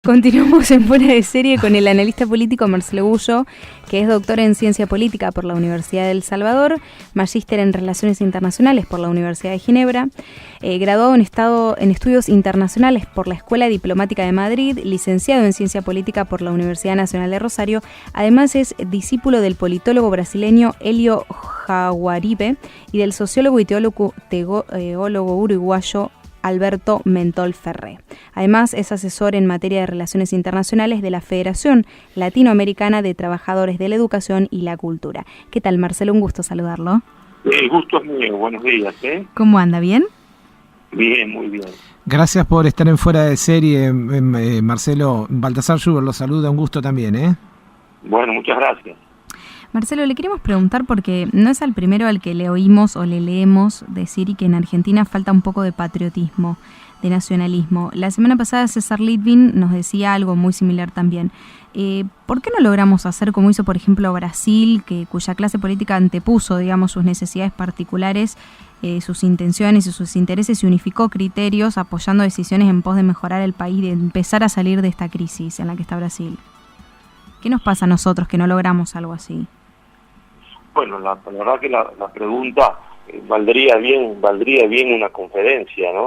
Continuamos en Fuera de Serie con el analista político Marcelo Bullo, que es doctor en Ciencia Política por la Universidad de El Salvador, magíster en Relaciones Internacionales por la Universidad de Ginebra, graduado en Estudios Internacionales por la Escuela Diplomática de Madrid, licenciado en Ciencia Política por la Universidad Nacional de Rosario. Además es discípulo del politólogo brasileño Helio Jaguaribe y del sociólogo y teólogo uruguayo Alberto Mentol Ferré. Además, es asesor en materia de relaciones internacionales de la Federación Latinoamericana de Trabajadores de la Educación y la Cultura. ¿Qué tal, Marcelo? Un gusto saludarlo. El gusto es mío. Buenos días. ¿Cómo anda? ¿Bien? Bien, muy bien. Gracias por estar en Fuera de Serie, Marcelo. Baltasar Schubert lo saluda, un gusto también, Bueno, muchas gracias. Marcelo, le queremos preguntar porque no es al primero al que le oímos o le leemos decir que en Argentina falta un poco de patriotismo, de nacionalismo. La semana pasada César Litvin nos decía algo muy similar también. ¿Por qué no logramos hacer como hizo, por ejemplo, Brasil, cuya clase política antepuso, digamos, sus necesidades particulares, sus intenciones y sus intereses y unificó criterios apoyando decisiones en pos de mejorar el país, de empezar a salir de esta crisis en la que está Brasil? ¿Qué nos pasa a nosotros que no logramos algo así? Bueno, la verdad que la pregunta valdría bien una conferencia, ¿no?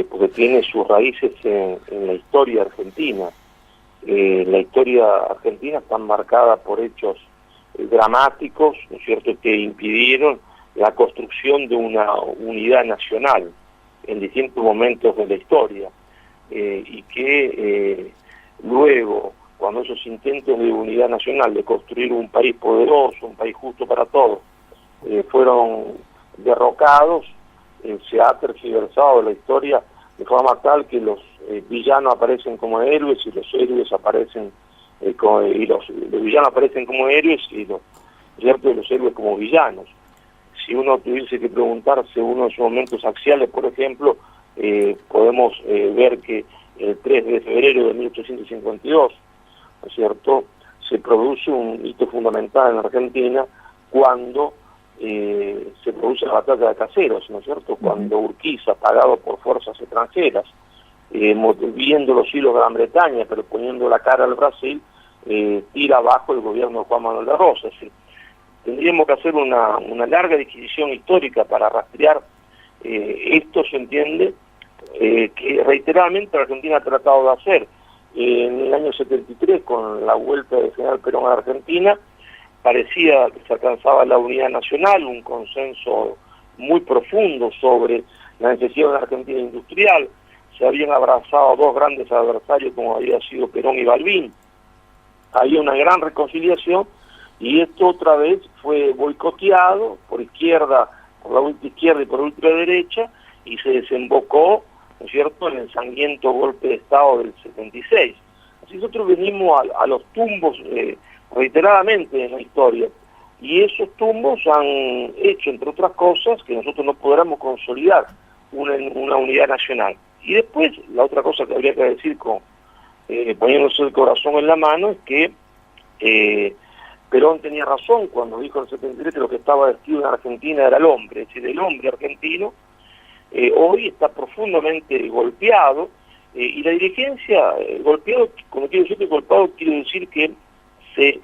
Porque tiene sus raíces en la historia argentina. La historia argentina está marcada por hechos dramáticos, ¿no es cierto?, que impidieron la construcción de una unidad nacional en distintos momentos de la historia, y que luego, cuando esos intentos de unidad nacional, de construir un país poderoso, un país justo para todos, fueron derrocados, se ha tergiversado la historia de forma tal que los villanos aparecen como héroes y los héroes aparecen los villanos aparecen como héroes y los héroes como villanos. Si uno tuviese que preguntarse uno de esos momentos axiales, por ejemplo, podemos ver que el 3 de febrero de 1852, ¿no es cierto?, se produce un hito fundamental en Argentina cuando se produce la batalla de Caseros, ¿no es cierto?, cuando Urquiza, pagado por fuerzas extranjeras, viendo los hilos de Gran Bretaña, pero poniendo la cara al Brasil, tira abajo el gobierno de Juan Manuel de Rosas. Es decir, tendríamos que hacer una larga disquisición histórica para rastrear esto, se entiende, que reiteradamente la Argentina ha tratado de hacer. En el año 73, con la vuelta del general Perón a Argentina, parecía que se alcanzaba la unidad nacional, un consenso muy profundo sobre la necesidad de una Argentina industrial. Se habían abrazado dos grandes adversarios como había sido Perón y Balbín. Había una gran reconciliación y esto otra vez fue boicoteado por izquierda, por la ultraizquierda y por la ultraderecha, y se desembocó, ¿no es cierto?, en el sangriento golpe de Estado del 76. Así nosotros venimos a los tumbos reiteradamente en la historia, y esos tumbos han hecho, entre otras cosas, que nosotros no podamos consolidar una unidad nacional. Y después, la otra cosa que habría que decir, poniéndose el corazón en la mano, es que Perón tenía razón cuando dijo en el 73 que lo que estaba vestido en Argentina era el hombre, es decir, el hombre argentino hoy está profundamente golpeado, y la dirigencia, golpeado, como quiero decir que golpeado, quiero decir que se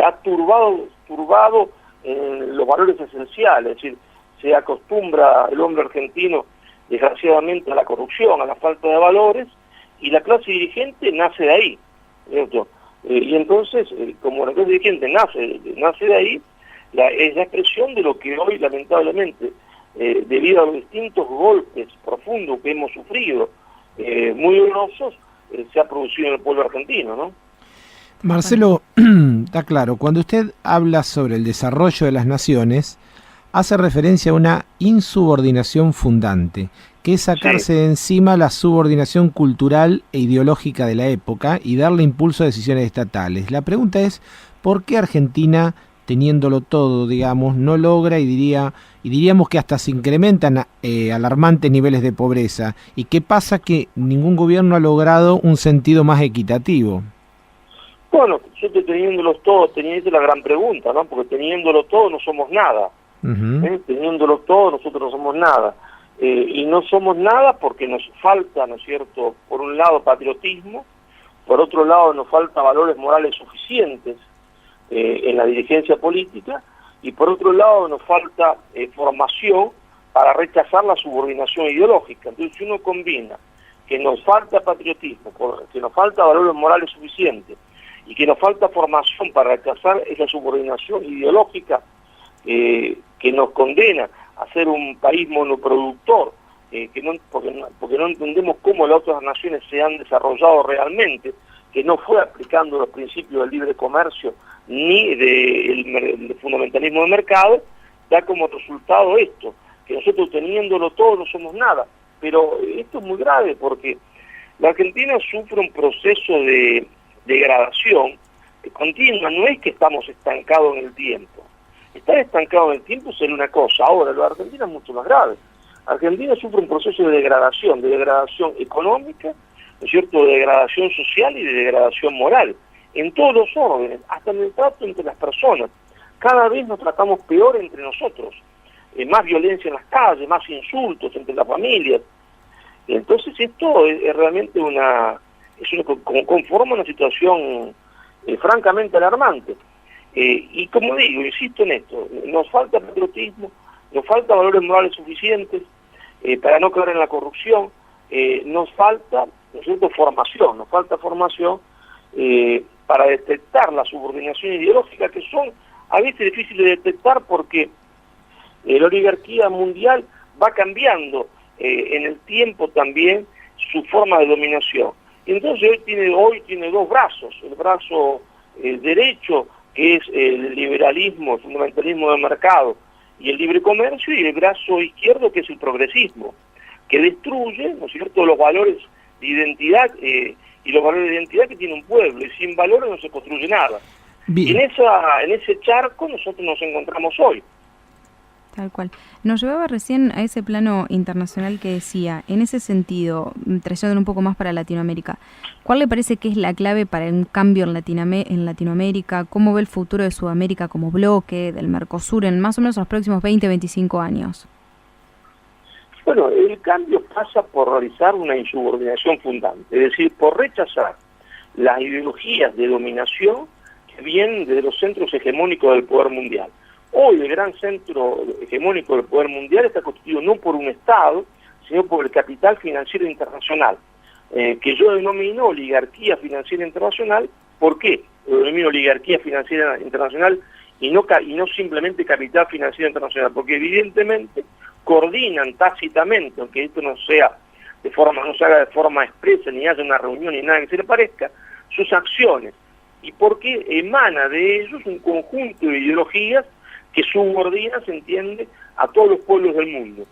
ha turbado en los valores esenciales, es decir, se acostumbra el hombre argentino desgraciadamente a la corrupción, a la falta de valores, y la clase dirigente nace de ahí, ¿cierto? Y entonces, como la clase dirigente nace de ahí, es la expresión de lo que hoy, lamentablemente, debido a los distintos golpes profundos que hemos sufrido, muy dolorosos, se ha producido en el pueblo argentino, ¿no? Marcelo, está claro, cuando usted habla sobre el desarrollo de las naciones, hace referencia a una insubordinación fundante, que es sacarse de encima la subordinación cultural e ideológica de la época y darle impulso a decisiones estatales. La pregunta es, ¿por qué Argentina, teniéndolo todo, digamos, no logra y diríamos que hasta se incrementan alarmantes niveles de pobreza? ¿Y qué pasa que ningún gobierno ha logrado un sentido más equitativo? Bueno, nosotros teniéndolos todos, esa es la gran pregunta, ¿no? Porque teniéndolo todo no somos nada. Teniéndolo todo nosotros no somos nada. Y no somos nada porque nos falta, ¿no es cierto?, por un lado patriotismo, por otro lado nos falta valores morales suficientes en la dirigencia política, y por otro lado nos falta formación para rechazar la subordinación ideológica. Entonces, si uno combina que nos falta patriotismo, que nos falta valores morales suficientes, y que nos falta formación para rechazar esa subordinación ideológica que nos condena a ser un país monoproductor, porque no entendemos cómo las otras naciones se han desarrollado realmente, que no fue aplicando los principios del libre comercio ni del fundamentalismo de mercado, da como resultado esto, que nosotros teniéndolo todo no somos nada. Pero esto es muy grave porque la Argentina sufre un proceso de degradación continua. No es que estamos estancados en el tiempo. Estar estancado en el tiempo sería una cosa. Ahora, lo de Argentina es mucho más grave. Argentina sufre un proceso de degradación económica, ¿no es cierto?, de degradación social y de degradación moral, en todos los órdenes, hasta en el trato entre las personas. Cada vez nos tratamos peor entre nosotros. Más violencia en las calles, más insultos entre las familias. Entonces esto es realmente conforma una situación francamente alarmante. Y como digo, insisto en esto, nos falta patriotismo, nos falta valores morales suficientes para no caer en la corrupción, nos falta, ¿no es cierto?, formación, para detectar la subordinación ideológica, que son a veces difíciles de detectar porque la oligarquía mundial va cambiando en el tiempo también su forma de dominación. Y entonces hoy tiene dos brazos, el brazo derecho, que es el liberalismo, el fundamentalismo de mercado y el libre comercio, y el brazo izquierdo, que es el progresismo, que destruye, ¿no es cierto?, los valores de identidad y los valores de identidad que tiene un pueblo, y sin valores no se construye nada. Bien. Y en ese charco nosotros nos encontramos hoy. Tal cual. Nos llevaba recién a ese plano internacional que decía, en ese sentido, trayéndolo un poco más para Latinoamérica, ¿cuál le parece que es la clave para un cambio en Latinoamérica? ¿Cómo ve el futuro de Sudamérica como bloque, del Mercosur, en más o menos los próximos 20, 25 años? Bueno, el cambio pasa por realizar una insubordinación fundante, es decir, por rechazar las ideologías de dominación que vienen de los centros hegemónicos del poder mundial. Hoy el gran centro hegemónico del poder mundial está constituido no por un Estado, sino por el capital financiero internacional, que yo denomino oligarquía financiera internacional. ¿Por qué lo denomino oligarquía financiera internacional y no simplemente capital financiero internacional? Porque evidentemente coordinan tácitamente, aunque esto no se haga de forma expresa, ni haya una reunión ni nada que se le parezca, sus acciones, y porque emana de ellos un conjunto de ideologías que subordina, se entiende, a todos los pueblos del mundo.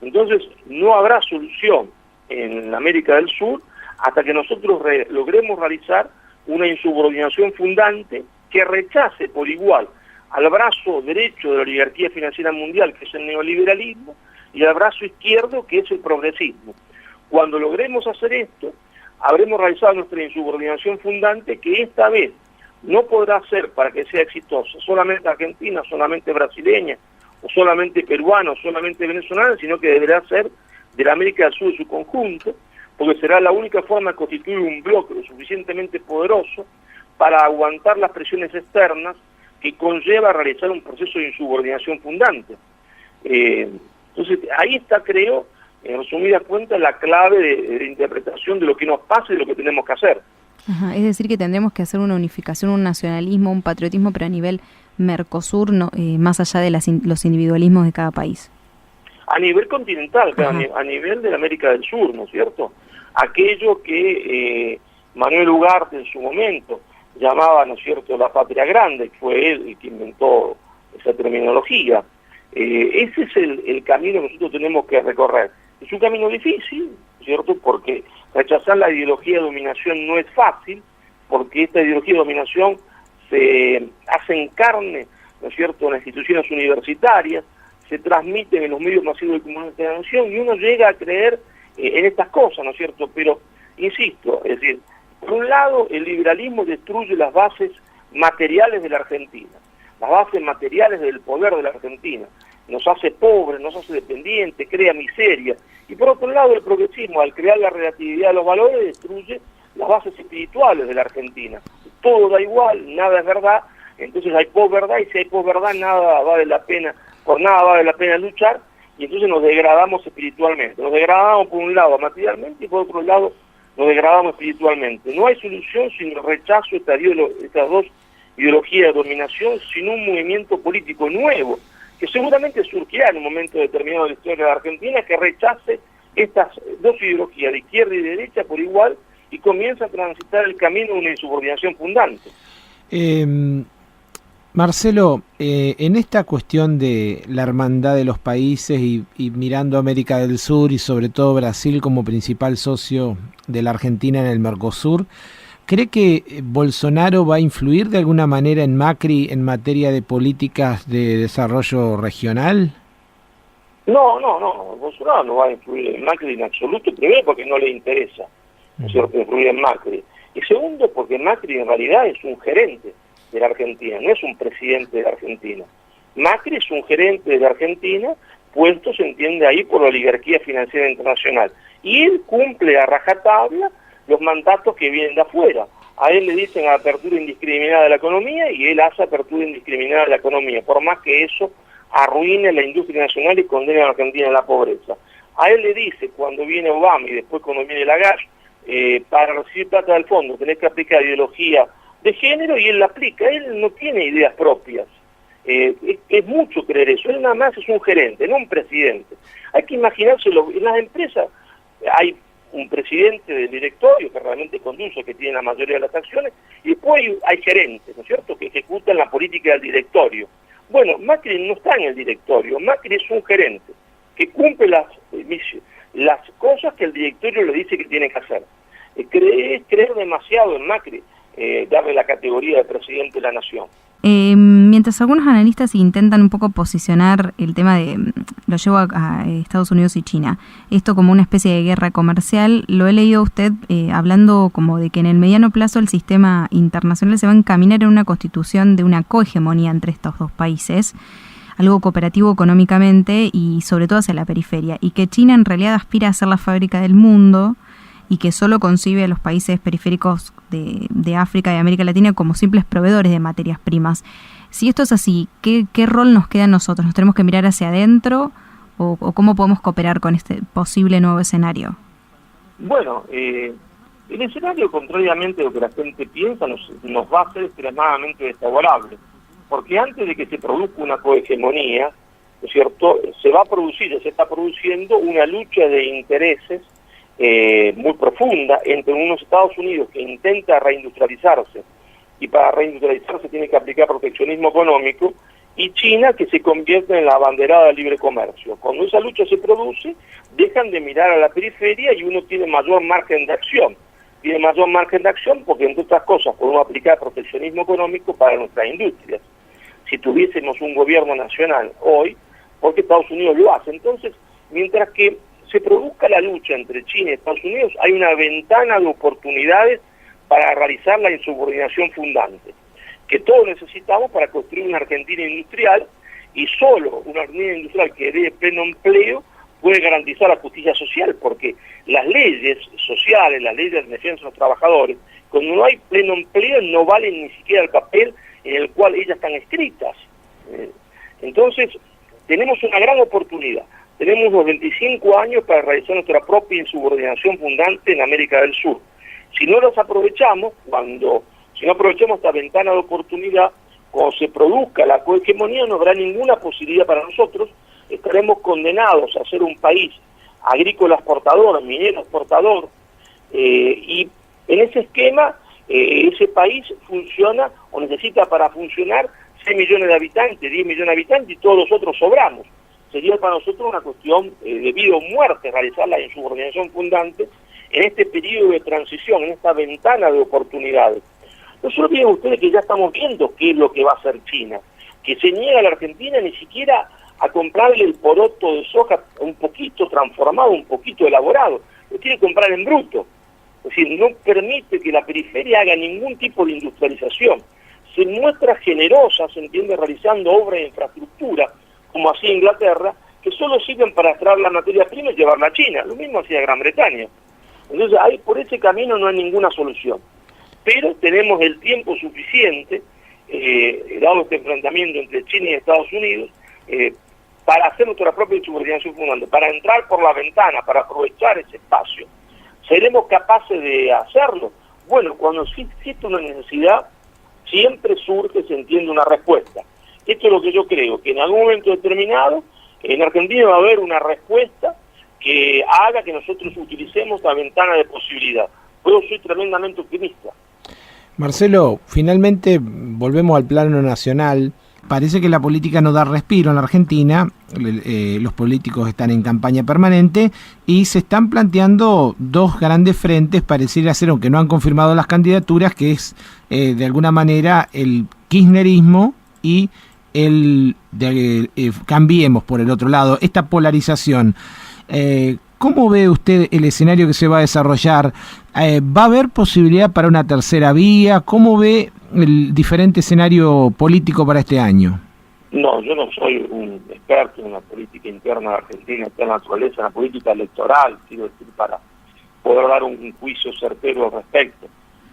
Entonces, no habrá solución en América del Sur hasta que nosotros logremos realizar una insubordinación fundante que rechace por igual al brazo derecho de la oligarquía financiera mundial, que es el neoliberalismo, y al brazo izquierdo, que es el progresismo. Cuando logremos hacer esto, habremos realizado nuestra insubordinación fundante, que esta vez no podrá ser, para que sea exitosa, solamente argentina, solamente brasileña, o solamente peruana, o solamente venezolana, sino que deberá ser de la América del Sur en su conjunto, porque será la única forma de constituir un bloque lo suficientemente poderoso para aguantar las presiones externas que conlleva realizar un proceso de insubordinación fundante. Entonces, ahí está, creo, en resumida cuenta, la clave de interpretación de lo que nos pasa y de lo que tenemos que hacer. Ajá, es decir, que tendremos que hacer una unificación, un nacionalismo, un patriotismo, pero a nivel Mercosur, no, más allá de los individualismos de cada país. A nivel continental, a nivel de la América del Sur, ¿no es cierto? Aquello que Manuel Ugarte en su momento llamaba, ¿no es cierto?, la patria grande, que fue él el que inventó esa terminología. Ese es el camino que nosotros tenemos que recorrer. Es un camino difícil, ¿cierto?, porque rechazar la ideología de dominación no es fácil, porque esta ideología de dominación se hace en carne, ¿no es cierto?, en las instituciones universitarias, se transmiten en los medios masivos de comunicación y uno llega a creer en estas cosas, ¿no es cierto? Pero, insisto, es decir, por un lado el liberalismo destruye las bases materiales de la Argentina, las bases materiales del poder de la Argentina, nos hace pobres, nos hace dependientes, crea miseria, y por otro lado el progresismo, al crear la relatividad de los valores, destruye las bases espirituales de la Argentina. Todo da igual, nada es verdad, entonces hay posverdad, y si hay posverdad nada vale la pena, por nada vale la pena luchar, y entonces nos degradamos espiritualmente. Nos degradamos por un lado materialmente y por otro lado nos degradamos espiritualmente. No hay solución sin el rechazo de estas dos ideologías de dominación, sin un movimiento político nuevo, que seguramente surgirá en un momento determinado de la historia de la Argentina, que rechace estas dos ideologías, de izquierda y de derecha por igual, y comienza a transitar el camino de una insubordinación fundante. Marcelo, en esta cuestión de la hermandad de los países y mirando América del Sur y sobre todo Brasil como principal socio de la Argentina en el Mercosur, ¿cree que Bolsonaro va a influir de alguna manera en Macri en materia de políticas de desarrollo regional? No, Bolsonaro no va a influir en Macri en absoluto, primero porque no le interesa, ¿no es cierto?, influir en Macri, y segundo porque Macri en realidad es un gerente de la Argentina, no es un presidente de la Argentina. Macri es un gerente de la Argentina, puesto, se entiende ahí, por la oligarquía financiera internacional, y él cumple a rajatabla los mandatos que vienen de afuera. A él le dicen apertura indiscriminada de la economía y él hace apertura indiscriminada de la economía, por más que eso arruine la industria nacional y condene a la Argentina a la pobreza. A él le dice, cuando viene Obama y después cuando viene Lagarde, para recibir plata del fondo tenés que aplicar ideología de género, y él la aplica. Él no tiene ideas propias. Es mucho creer eso. Él nada más es un gerente, no un presidente. Hay que imaginárselo. En las empresas hay un presidente del directorio que realmente conduce, que tiene la mayoría de las acciones, y después hay gerentes, ¿no es cierto?, que ejecutan la política del directorio. Bueno, Macri no está en el directorio. Macri es un gerente que cumple las cosas que el directorio le dice que tiene que hacer. Creer demasiado en Macri, darle la categoría de presidente de la nación. Mientras algunos analistas intentan un poco posicionar el tema de, lo llevo a Estados Unidos y China, esto como una especie de guerra comercial, lo he leído a usted hablando como de que en el mediano plazo el sistema internacional se va a encaminar en una constitución de una cohegemonía entre estos dos países, algo cooperativo económicamente y sobre todo hacia la periferia, y que China en realidad aspira a ser la fábrica del mundo y que solo concibe a los países periféricos de África y América Latina como simples proveedores de materias primas. Si esto es así, ¿qué rol nos queda a nosotros? ¿Nos tenemos que mirar hacia adentro o cómo podemos cooperar con este posible nuevo escenario? Bueno, el escenario, contrariamente a lo que la gente piensa, nos va a ser extremadamente desfavorable, porque antes de que se produzca una cohegemonía, ¿no es cierto?, se está produciendo una lucha de intereses muy profunda entre unos Estados Unidos que intenta reindustrializarse, y para reindustrializarse tiene que aplicar proteccionismo económico, y China, que se convierte en la abanderada del libre comercio. Cuando esa lucha se produce, dejan de mirar a la periferia y uno tiene mayor margen de acción. Tiene mayor margen de acción porque, entre otras cosas, podemos aplicar proteccionismo económico para nuestras industrias. Si tuviésemos un gobierno nacional hoy, porque Estados Unidos lo hace. Entonces, mientras que se produzca la lucha entre China y Estados Unidos, hay una ventana de oportunidades para realizar la insubordinación fundante, que todos necesitamos para construir una Argentina industrial, y solo una Argentina industrial que dé pleno empleo puede garantizar la justicia social, porque las leyes sociales, las leyes de defensa de los trabajadores, cuando no hay pleno empleo no valen ni siquiera el papel en el cual ellas están escritas. Entonces, tenemos una gran oportunidad. Tenemos los 25 años para realizar nuestra propia insubordinación fundante en América del Sur. Si no los aprovechamos, si no aprovechamos esta ventana de oportunidad, cuando se produzca la cohegemonía no habrá ninguna posibilidad para nosotros. Estaremos condenados a ser un país agrícola exportador, minero exportador, y en ese esquema ese país funciona o necesita para funcionar 6 millones de habitantes, 10 millones de habitantes, y todos nosotros sobramos. Sería para nosotros una cuestión de vida o muerte realizar la insubordinación fundante en este periodo de transición, en esta ventana de oportunidades. No se olviden ustedes que ya estamos viendo qué es lo que va a hacer China, que se niega a la Argentina ni siquiera a comprarle el poroto de soja un poquito transformado, un poquito elaborado, lo quiere comprar en bruto. Es decir, no permite que la periferia haga ningún tipo de industrialización. Se muestra generosa, se entiende, realizando obras de infraestructura, como hacía Inglaterra, que solo sirven para extraer la materia prima y llevarla a China. Lo mismo hacía Gran Bretaña. Entonces ahí por ese camino no hay ninguna solución. Pero tenemos el tiempo suficiente, dado este enfrentamiento entre China y Estados Unidos, para hacer nuestra propia subordinación fundamental, para entrar por la ventana, para aprovechar ese espacio. ¿Seremos capaces de hacerlo? Bueno, cuando existe una necesidad, siempre surge, se entiende una respuesta. Esto es lo que yo creo, que en algún momento determinado, en Argentina va a haber una respuesta que haga que nosotros utilicemos la ventana de posibilidad. Yo soy tremendamente optimista. Marcelo, finalmente volvemos al plano nacional. Parece que la política no da respiro en la Argentina, los políticos están en campaña permanente y se están planteando dos grandes frentes, pareciera ser, aunque no han confirmado las candidaturas, que es de alguna manera el kirchnerismo y Cambiemos por el otro lado, esta polarización. ¿Cómo ve usted el escenario que se va a desarrollar? ¿Va a haber posibilidad para una tercera vía? ¿Cómo ve el diferente escenario político para este año? No, yo no soy un experto en la política interna de Argentina, de la naturaleza, en la política electoral, quiero decir, para poder dar un juicio certero al respecto.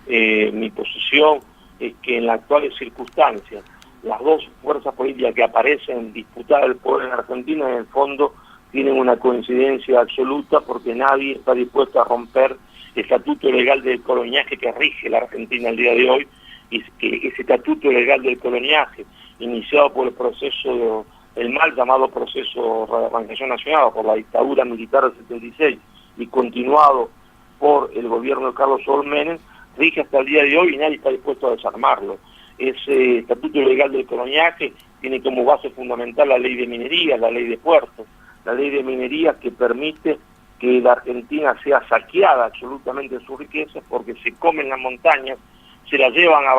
Mi posición es que en las actuales circunstancias, las dos fuerzas políticas que aparecen en disputar el poder en Argentina, en el fondo, tienen una coincidencia absoluta porque nadie está dispuesto a romper el estatuto legal del coloniaje que rige la Argentina el día de hoy, y que ese estatuto legal del coloniaje, iniciado por el proceso, el mal llamado proceso de organización nacional, por la dictadura militar del 76, y continuado por el gobierno de Carlos Saúl Menem, rige hasta el día de hoy y nadie está dispuesto a desarmarlo. Ese estatuto legal del coloniaje tiene como base fundamental la ley de minería, la ley de puertos, la ley de minería que permite que la Argentina sea saqueada absolutamente de sus riquezas porque se comen las montañas, se las llevan a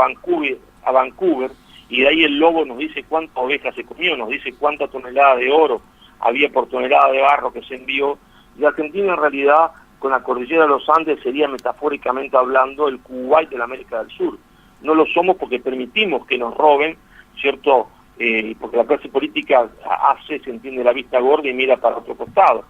Vancouver, y de ahí el lobo nos dice cuánta oveja se comió, nos dice cuánta tonelada de oro había por tonelada de barro que se envió. Y Argentina en realidad, con la cordillera de los Andes, sería metafóricamente hablando el Kuwait de la América del Sur. No lo somos porque permitimos que nos roben, ¿cierto? Porque la clase política se entiende, la vista gorda y mira para otro costado.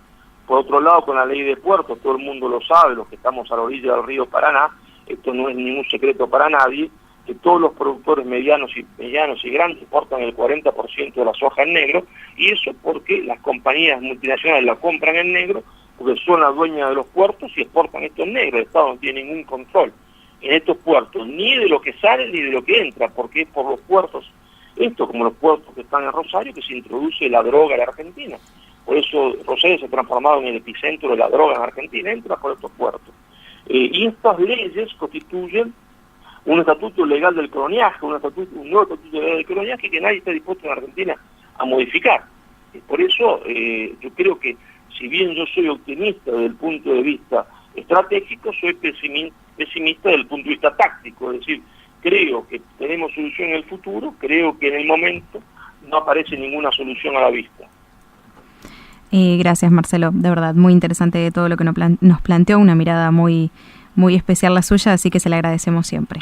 Por otro lado, con la ley de puertos, todo el mundo lo sabe, los que estamos a la orilla del río Paraná, esto no es ningún secreto para nadie, que todos los productores medianos y grandes exportan el 40% de la soja en negro, y eso porque las compañías multinacionales la compran en negro, porque son las dueñas de los puertos y exportan esto en negro. El Estado no tiene ningún control en estos puertos, ni de lo que sale ni de lo que entra, porque es por los puertos, esto como los puertos que están en Rosario, que se introduce la droga en la Argentina. Por eso Rosario se ha transformado en el epicentro de la droga en Argentina, entra por estos puertos. Y estas leyes constituyen un estatuto legal del coloniaje, un nuevo estatuto legal del coloniaje que nadie está dispuesto en Argentina a modificar. Por eso yo creo que, si bien yo soy optimista desde el punto de vista estratégico, soy pesimista desde el punto de vista táctico, es decir, creo que tenemos solución en el futuro, creo que en el momento no aparece ninguna solución a la vista. Gracias, Marcelo, de verdad, muy interesante todo lo que nos planteó, una mirada muy, muy especial la suya, así que se le agradecemos siempre.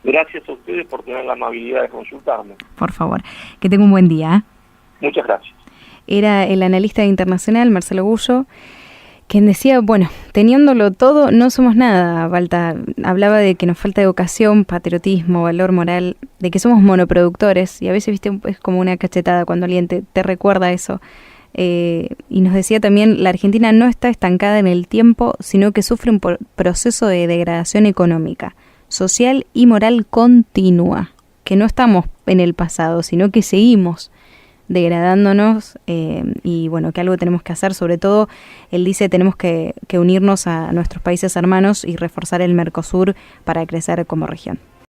Gracias a ustedes por tener la amabilidad de consultarme. Por favor, que tenga un buen día. Muchas gracias. Era el analista internacional Marcelo Gullo, quien decía, bueno, teniéndolo todo, no somos nada. Hablaba de que nos falta educación, patriotismo, valor moral, de que somos monoproductores, y a veces, viste, es como una cachetada cuando alguien te recuerda eso. Y nos decía también, la Argentina no está estancada en el tiempo, sino que sufre un proceso de degradación económica, social y moral continua, que no estamos en el pasado, sino que seguimos degradándonos, y bueno, que algo tenemos que hacer. Sobre todo, él dice, tenemos que unirnos a nuestros países hermanos y reforzar el Mercosur para crecer como región.